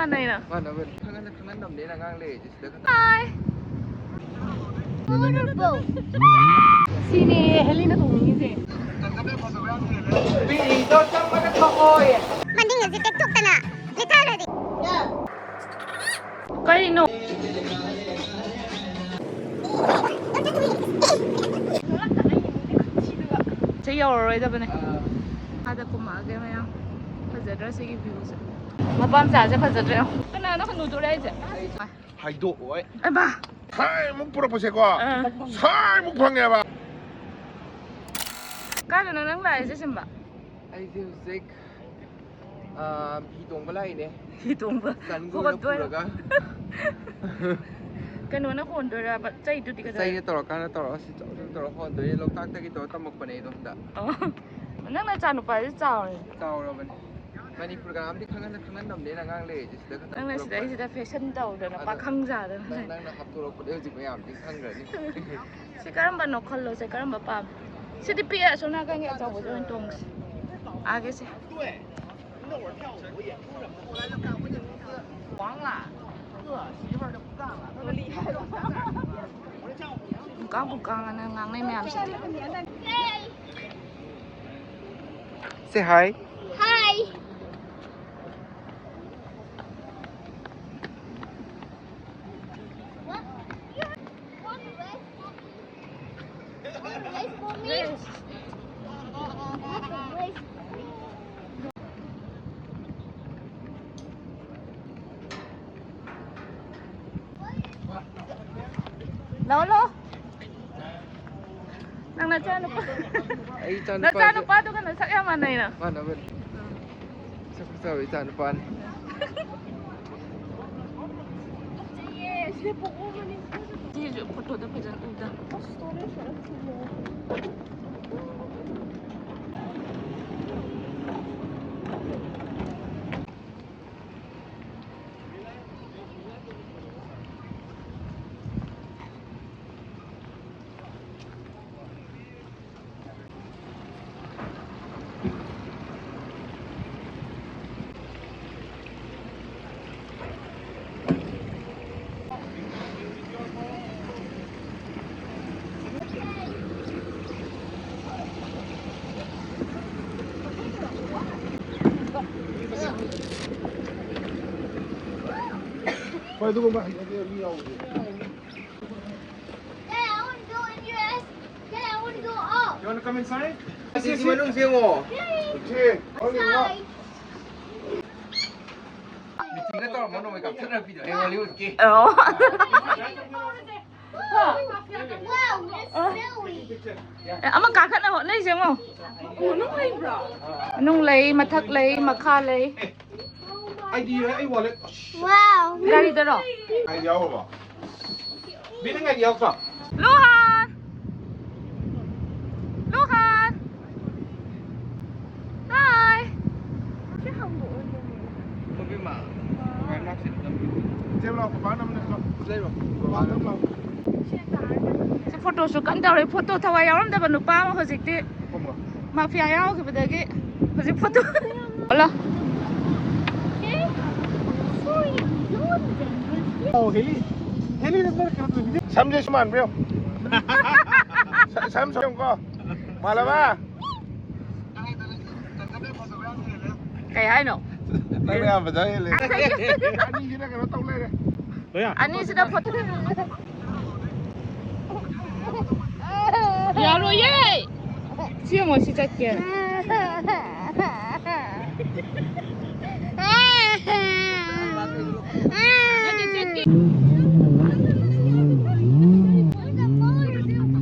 만나이나. 만나면 강한 남네나 강래 이제 Hi. Motorbike. Sini Helena 동이지. 비도 짱마가 터고예. Mending is TikTok na. Litara di. Kaino. 제 Aroiba 하다 고마게 그냥 fazedra sigi views. 마밤 자제 fazedra. 그나나 누도래 이제. 하이도 오이. 에바. Hai muk pura puse ko. Hai muk phang ba. 까는 는 lại chứ xem bà. Ai diêu zik. Hitong balai ne. Hitong ba. Kan go na cái nó hồn rồi là bạn chạy tụi cái Say toro kana toro si toro hon to lo tak tak to tamak pa nei do da. Nang na chan pa chứ chào rồi. Tao ro ban. Mani program di khangan nam ne na ngang le ji da. Nang na sida fashion tàu rồi là ba khăng giả rồi. Nang na hap to ro ko de ji mayam di khang ra ni. Si karam ba no khallo si karam ba pa. Si di pia so na ka nge chao bo jo tong. A cái gì? 黄了。媳妇儿就不干了，他说厉害了。刚不刚啊？那俺那面是。Say hi. Hi. What? Want to race for me? Want to race for me? Want to race for me? Lâu lâu. Nang na chan pa. Ai chan na chan pa to kan sak ya man nai na. Mana ben. Sa chan pan. Ji photo da phejan uda. Quay tôi không bạn đi đâu. Dad, I want to go in US. Dad, I want to go up. You want to come inside? Si manung siang mo. Okay. Outside. Meeting na to mo no may kapsan na video. Ay wali ut ki. Ờ. Wow, that's silly. Ama cả khát nào lấy xem không? Nung lấy mà thắc lấy mà kha lấy. ID ai wallet. Wow. Gari đó rồi. Ai yaoba. Biết ngay đi học sao? Luhan. Luhan. Hi. Taubiba. Ngai nak sit dam. Xem nào, bán năm này. Lấy rồi. Bán năm nào. Cái photo shoot kan tao lấy photo thao ai yaram da banu pa ma hojik ti. Không à? Mafia yao ke badagi. Hojik photo. Hola. Heli nó rất là Sam dây man bro. Sam xong co. Mà là ba. Cái ai no? Đây là phải chơi lên. Anh đi ra cái nó tông lên đây. Đấy à? Anh sudah photo. Ya lo ye. Siapa mau si cakap?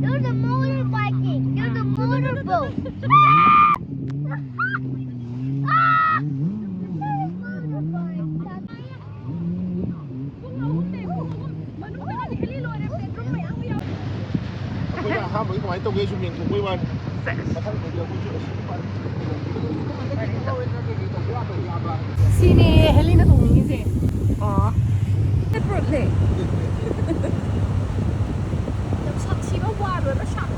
You're the motorbiking. You're the motorboat. Bây giờ ham mấy cái tông ghế xuống miền cùng với bạn. Sini Helena 동이지. Separately. 사치가 와르라 샤만.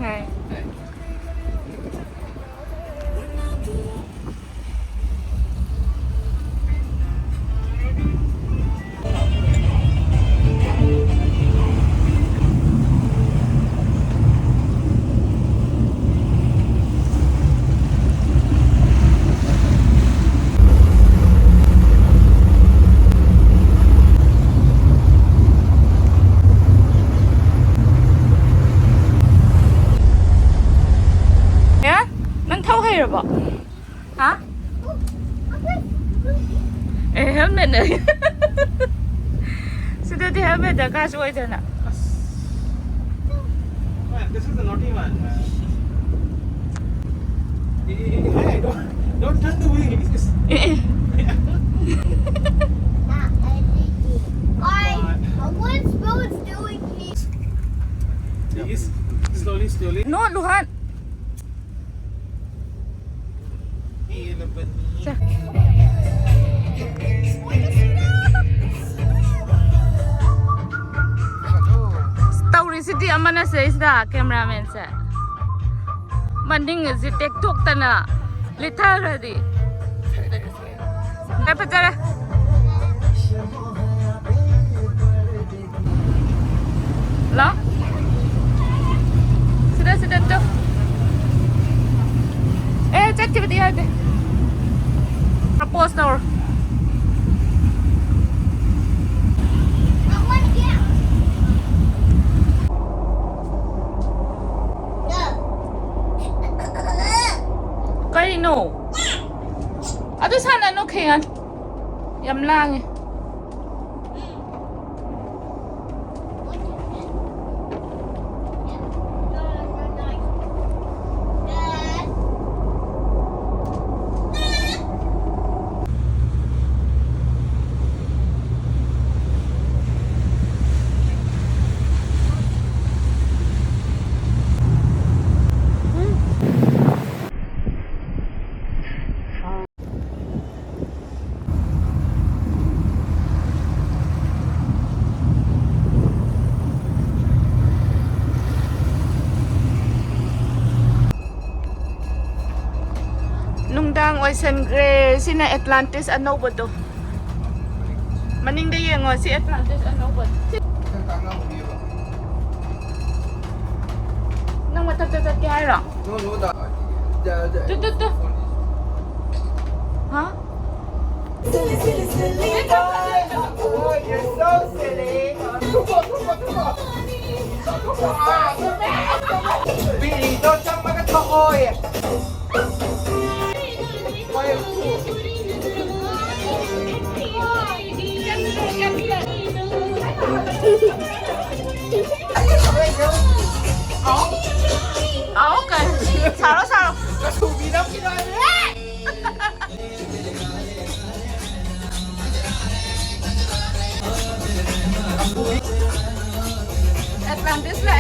ไง봐. 아? 에 헬멧을. 수도디 헬멧을 가지고 있잖아. This is the naughty one. Hey, don't turn the wheels. What's Bones doing here? Please, slowly. No, Luhan. 자. Story city amana says da cameraman sa. Manding is it take tok tana. Little ready. Dapat cara. Lah. Sudah tu. Cek tiba dia ada. Propose now. Cái nổ. À tôi sao là nó kìa. Yam lang. Nungdang ocean gray sina Atlantis ano ba to? Maning day ngo si Atlantis ano ba? Nang matatat kaya ra. No, da. Tu. Ha? Oh, you're so silly. Billy, don't jump like a toy. Okay. Sao? Atlantis lah.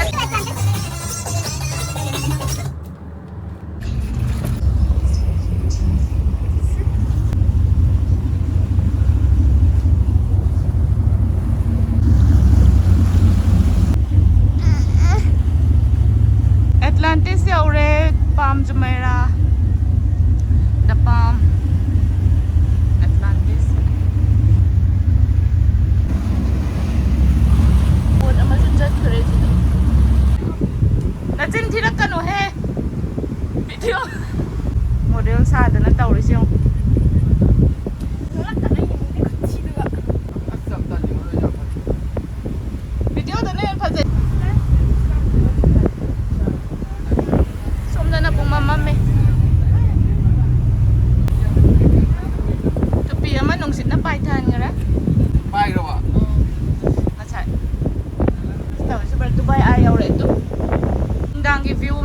Atlantis ya ure palm jumeirah. The palm. Atlantis. Buat ama sejat crazy tu. Najin tidak kan he. Video. Model sada na tahu rising. Video tu ni pasal. Somda na pong mamame. Tapi yaman nung sit na paitan nga ra. Bye rồi ạ. Macam. Tahu seperti Dubai ayaw ra ito. Ang view.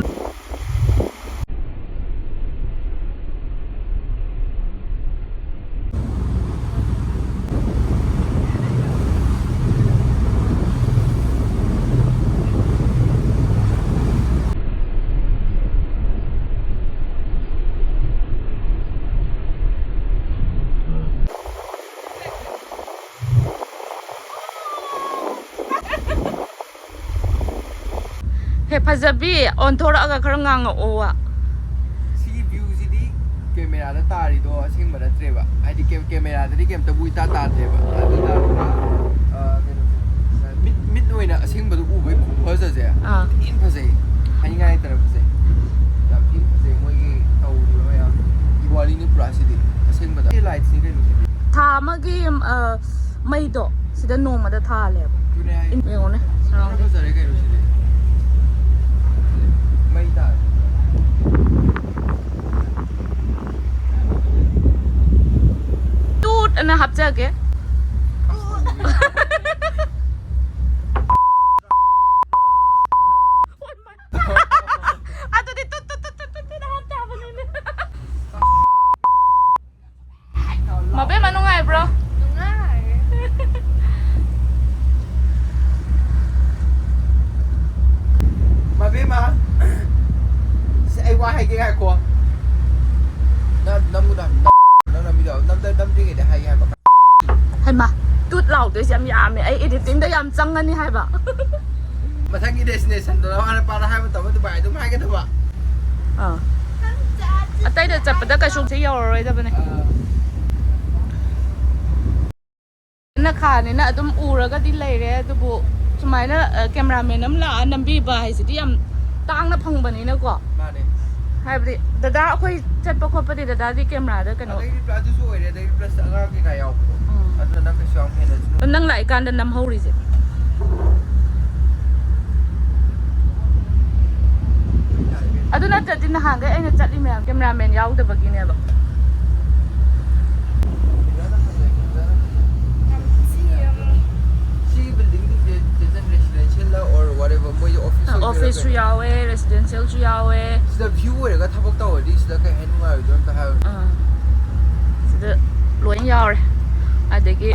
ꯐꯖꯕꯤ ꯑꯣꯟꯊꯣꯔꯛꯑꯒ ꯈꯔ ꯉꯥꯡꯉꯛꯑꯣ ꯁꯤꯒꯤ ꯚ꯭ꯌꯨꯁꯤꯗꯤ ꯀꯦꯃꯦꯔꯥꯗ ꯇꯥꯔꯤꯗꯣ ꯑꯁꯦꯡꯕ ꯅꯠꯇ꯭ꯔꯦꯕ ꯍꯥꯏꯗꯤ ꯀꯦꯃꯦꯔꯥꯗꯗꯤ ꯀꯩꯝꯇꯕꯨ ꯏꯇꯥ ꯇꯥꯗ꯭ꯔꯦꯕ ꯑꯗꯨꯅ ꯀꯩꯅꯣꯁꯦ ꯃꯤꯠ ꯑꯣꯏꯅ ꯑꯁꯦꯡꯕꯗ ꯎꯕꯒꯤ ꯈꯨꯐꯖꯁꯦ ꯊꯤꯅ ꯐꯖꯩ ꯍꯥꯏꯅꯤꯡꯉꯥꯏ ꯂꯩꯇꯅ ꯐꯖꯩ ꯌꯥꯝ ꯊꯤꯅ ꯐꯖꯩ ꯃꯣꯏꯒꯤ ꯇꯧꯔꯤꯕ ꯃꯌꯥꯝ ꯗꯤꯋꯥꯂꯤꯅꯤ ꯄꯨꯔꯥ ꯁꯤꯗꯤ ꯑꯁꯦꯡꯕꯗ ꯂꯥꯏꯠꯁꯤ ꯀꯩꯅꯣꯁꯤꯗꯤ ꯊꯥ ꯑꯃꯒꯤ ꯃꯩꯗꯣ ꯁꯤꯗ ꯅꯣꯡꯃꯗ ꯊꯥꯜꯂꯦꯕ ꯌꯦꯡꯉꯣꯅꯦ ꯐꯖꯔꯦ ꯀꯩꯅꯣꯁꯤꯗꯤ ꯃꯩ ꯇꯥꯔꯦ ꯇꯨꯠ ꯑꯅ ꯍꯥꯞꯆꯒꯦ ꯑꯗꯨꯗꯤ ꯇꯨꯠ ꯍꯥꯞꯇꯥꯕꯅꯤꯅꯦ ꯃꯕꯦꯝꯃ ꯅꯨꯡꯉꯥꯏꯕ꯭ꯔꯣ ꯃꯕꯦꯝꯃ ꯁꯤ ꯑꯩ ꯋꯥ ꯍꯥꯏꯒꯦ ꯉꯥꯏꯈꯣ ꯅꯝꯗ꯭ꯔꯤꯉꯩꯗ ꯍꯥꯏꯒꯦ ꯍꯥꯏꯕ ꯍꯩꯃꯥ ꯇꯨꯠ ꯂꯥꯎꯗꯣꯏꯁꯦ ꯌꯥꯝ ꯌꯥꯝꯃꯦ ꯑꯩ ꯑꯦꯗꯤꯇꯤꯡꯗ ꯌꯥꯝ ꯆꯪꯉꯅꯤ ꯍꯥꯏꯕ ꯃꯊꯪꯒꯤ ꯗꯦꯁꯇꯤꯅꯦꯁꯟꯗꯣ ꯍꯥꯟꯅ ꯄꯥꯔ ꯍꯥꯏꯕ ꯃꯇꯝꯗ ꯗꯨꯕꯥꯏ ꯑꯗꯨꯝ ꯍꯥꯏꯒꯗꯕ ꯑꯇꯩꯗ ꯆꯠꯄꯗ ꯀꯩꯁꯨ ꯌꯧꯔꯔꯣꯏꯗꯕꯅꯦ ꯈꯥꯅꯤꯅ ꯑꯗꯨꯝ ꯎꯔꯒꯗꯤ ꯂꯩꯔꯦ ꯑꯗꯨꯕꯨ ꯁꯨꯃꯥꯏꯅ ꯀꯦꯃꯦꯔꯥꯃꯦꯟ ꯑꯃ ꯂꯥꯛꯑ ꯅꯝꯕꯤꯕ ꯍꯥꯏꯁꯤꯗꯤ ꯌꯥꯝ ꯇꯥꯡꯅ ꯐꯪꯕꯅꯤꯅꯀꯣ ꯃꯥꯅꯦ ꯍꯥꯏꯕꯗꯤ ꯗꯗꯥ ꯑꯩꯈꯣꯏ ꯆꯠꯄ ꯈꯣꯠꯄꯗꯤ ꯗꯗꯥꯗꯤ ꯀꯦꯃꯦꯔꯥꯗ ꯀꯩꯅꯣ ꯑꯗꯨꯁꯨ ꯑꯣꯏꯔꯦ ꯑꯗꯒꯤ ꯄ꯭ꯂꯁ ꯑꯉꯥꯡ ꯀꯩꯀꯥ ꯌꯥꯎꯕꯗꯣ ꯑꯗꯨꯅ ꯅꯪ ꯀꯩꯁꯨ ꯌꯥꯝ ꯍꯦꯟꯅ ꯅꯪ ꯂꯥꯛꯏꯀꯥꯟꯗ ꯅꯝꯍꯧꯔꯤꯁꯦ ꯑꯗꯨ ꯅꯠꯇ꯭ꯔꯗꯤ ꯅꯍꯥꯟꯈꯩ ꯑꯩꯅ ꯆꯠꯂꯤ ꯃꯌꯥꯝ ꯀꯦꯃꯦꯔꯥꯃꯦꯟ ꯌꯥꯎꯗꯕꯒꯤꯅꯦꯕ ꯑꯣꯐꯤꯁꯁꯨ ꯌꯥꯎꯋꯦ ꯔꯦꯁꯤꯗꯦꯟꯁꯤꯌꯦꯜꯁꯨ ꯌꯥꯎꯋꯦ sida view ꯑꯣꯏꯔꯒ ꯊꯕꯛ ꯇꯧꯔꯗꯤ sida ꯀꯩ ꯍꯥꯏ ꯅꯨꯡꯉꯥꯏꯔꯣꯏꯗꯣ ꯑꯝꯇ ꯍꯥꯏꯌꯣ sida ꯂꯣꯏ ꯌꯥꯎꯔꯦ ꯑꯗꯒꯤ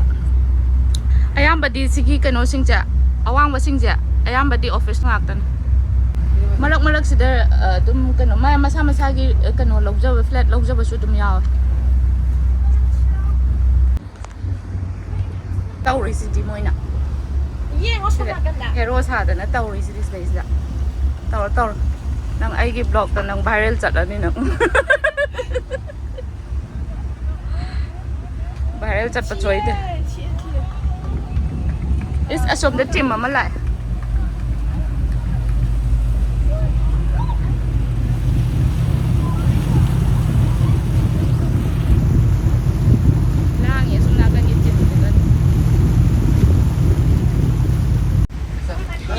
ꯑꯌꯥꯝꯕꯗꯤ ꯁꯤꯒꯤ ꯀꯩꯅꯣꯁꯤꯡꯁꯦ ꯑꯋꯥꯡꯕꯁꯤꯡꯁꯦ ꯑꯌꯥꯝꯕꯗꯤ ꯑꯣꯐꯤꯁ ꯉꯥꯛꯇꯅꯤ ꯃꯔꯛꯁꯤꯗ ꯑꯗꯨꯝ ꯀꯩꯅꯣ ꯃꯁꯥ ꯃꯁꯥꯒꯤ ꯀꯩꯅꯣ ꯂꯧꯖꯕ ꯐ꯭ꯂꯦꯠ ꯂꯧꯖꯕꯁꯨ ꯑꯗꯨꯝ ꯌꯥꯎꯋꯦ ꯇꯧꯔꯤꯁꯤꯗꯤ ꯃꯣꯏꯅ ꯍꯦꯔꯣ ꯁꯥꯗꯅ ꯇꯧꯔꯤꯁꯤꯗꯤ ꯁꯤꯗꯩꯁꯤꯗ ꯇꯧꯔꯣ ꯅꯪ ꯑꯩꯒꯤ ꯕ꯭ꯂꯣꯛꯇ ꯅꯪ ꯚꯥꯏꯔꯦꯜ ꯆꯠꯂꯅꯤ ꯅꯪ ꯚꯥꯏꯔꯦꯜ ꯆꯠꯄ ꯁꯣꯏꯗꯦ ꯏꯁ ꯑꯁꯣꯝꯗ ꯇꯤꯝ ꯑꯃ ꯂꯥꯛꯑꯦ ꯂꯥꯡꯉꯦ ꯑꯁꯣꯝ ꯅꯥꯀꯟꯒꯤ ꯇꯤꯝꯗꯨꯒ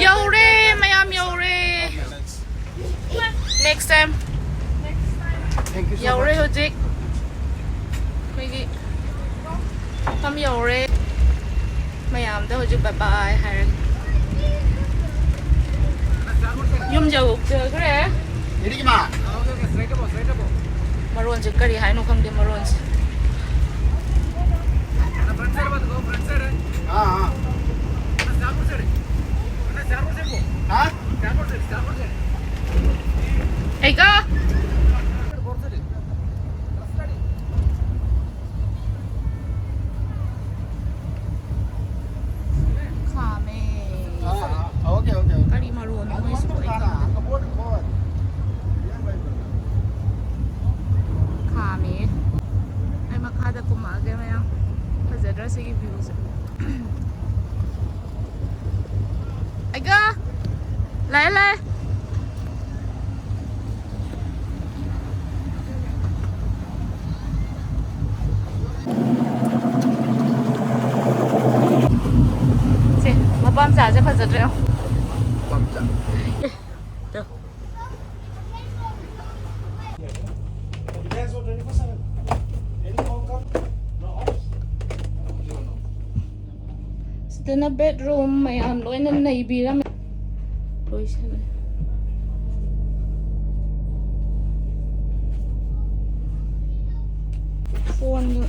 ꯌꯧꯔꯦ ꯃꯌꯥꯝ ꯌꯧꯔꯦ next time ꯌꯧꯔꯦ ꯍꯧꯖꯤꯛ ꯑꯩꯈꯣꯏꯒꯤ ꯃꯐꯝ ꯌꯧꯔꯦ ꯃꯌꯥꯝꯗ ꯍꯧꯖꯤꯛ ꯕꯥꯏ ꯕꯥꯏ ꯍꯥꯏꯔꯒꯦ ꯌꯨꯝ ꯌꯧꯖꯈ꯭ꯔꯦ ꯃꯔꯣꯟꯁꯦ ꯀꯔꯤ ꯍꯥꯏꯅꯣ ꯈꯪꯗꯦ ꯃꯔꯣꯟꯁꯦ Ega khame okay. kari maron mo isu ai khame ai makhada kumage maya fazadra sigi views Ega lai Mapam sa aja fazadra ꯄꯝꯆꯥ That's what 24/7. Any phone call? No off. Sida na bedroom mayam loina naibira loisana phone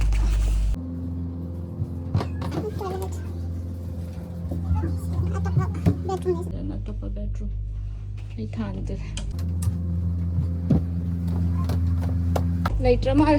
atapa bedroom ai thande later mal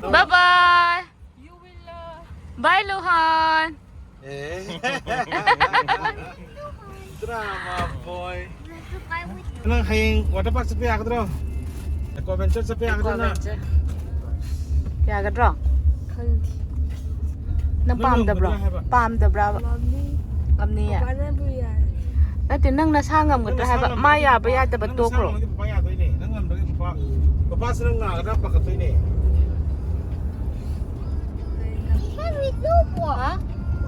Bye bye. Bye Luhan. Drama boy. Nang hayang waterpark sa piyak dro. Eco adventure sa piyak dro na. Ya cái đó. Nang palm da bro. Palm da bro. Ngam ni à. Mana buya? Nó thì nang na sang ngam cái hai bạn mai à bây giờ ta bật tua pro. Papa ya toy ni. Nang ngam dagi papa. Papa senang na kada pakat toy ni. Can we do one? Hả?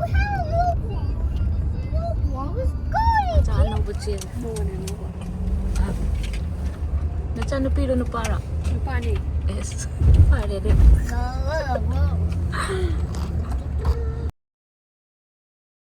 We have a new one. New one was going. Cha nang bucin. Na cha no pilo no para. Lupa ni. Yes. Phải để đi. Go.